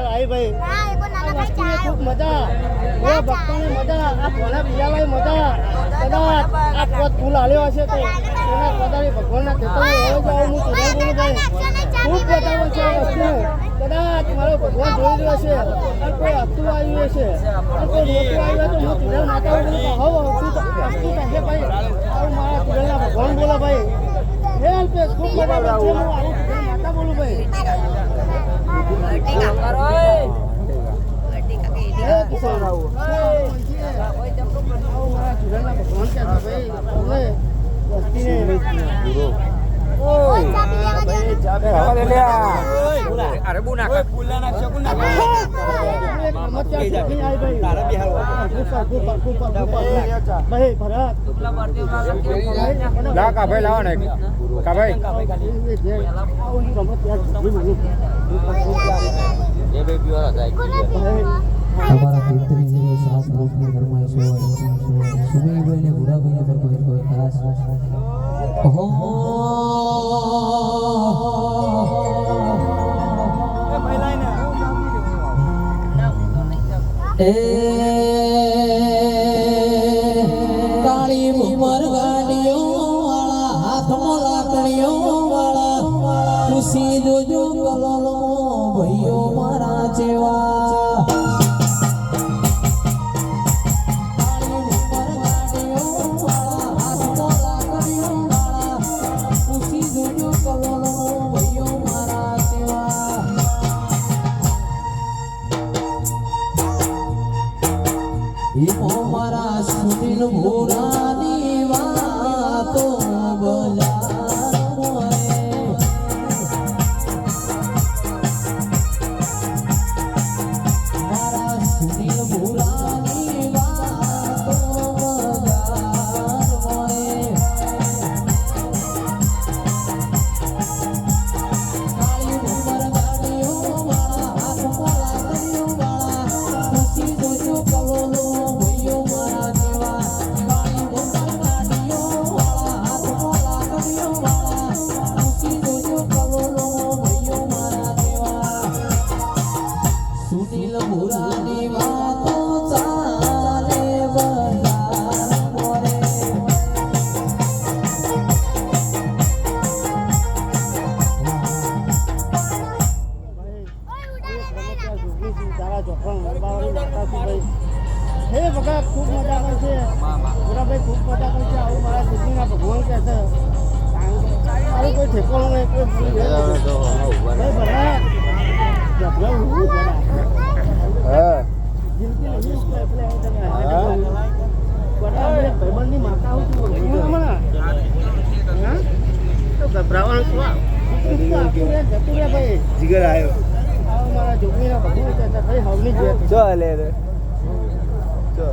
આવી ભાઈ ખૂબ મજા એ ભક્તોને મજા આ ભોળા પિયાલાય મજા કદાચ આ પોત ફૂલ આલ્યો હશે તો એના કદાચ ભગવાનના ખેતરમાં હવે જાઉં હું તુરંત બોલું ભાઈ ખૂબ બતાવો છે આ વસ્તુ કદાચ મારો ભગવાન જોઈ રહ્યો છે અને કોઈ આપતું આવ્યું હશે અને કોઈ રોતું આવ્યું તો હું તુરંત માતા બોલું તો હવે વસ્તુ થશે ભાઈ આવું મારા તુરંતના ભગવાન બોલો ભાઈ હે અલ્પેશ ખૂબ મજા આવે છે હું આવું તુરંત માતા બોલું ભાઈ કિશન આવું મારા તુરંતના ભગવાન ક્યાં છે ભાઈ અરે બુ નાખ ફૂલા નાખશો કોણ નાખ ભાઈ ભરત લા કા ભાઈ લાવો ને કા ભાઈ જે બે પીવાળા થાય हमारा कीर्तन जीरो सास रूप में फरमाइश हुआ सुबह वेले बुरा वेले पर कोई खास हो ए भाई लाइन ए काली उमर गाड़ियों वाला हाथ में लाकड़ियों वाला खुशी जो जो कललो भइयो मारा जेवा मारा सुनिल भूरानी वातो बजारो मारा सुनिल भूरानी वातो बजारो काली उमर गाड़ियों वाला हाथ वाला करियो वाला खुशी जो कलो सुनील मुरारी वातो चाले बजार मोरे હે ભગત ખૂબ મજા આવે છે ભાઈ ખૂબ મજા આવે છે આવું મારા સિદ્ધિના ભગવાન કહે છે મારું કોઈ ઠેકાણું નહીં કોઈ ભાઈબંધની માતા આવું તો ગભરાવાનું શું જતું રે ભાઈ જીગર આવ્યો મારા જોગણીના ભગવાન કહે છે ભાઈ હવની જ ચો લે રે ચો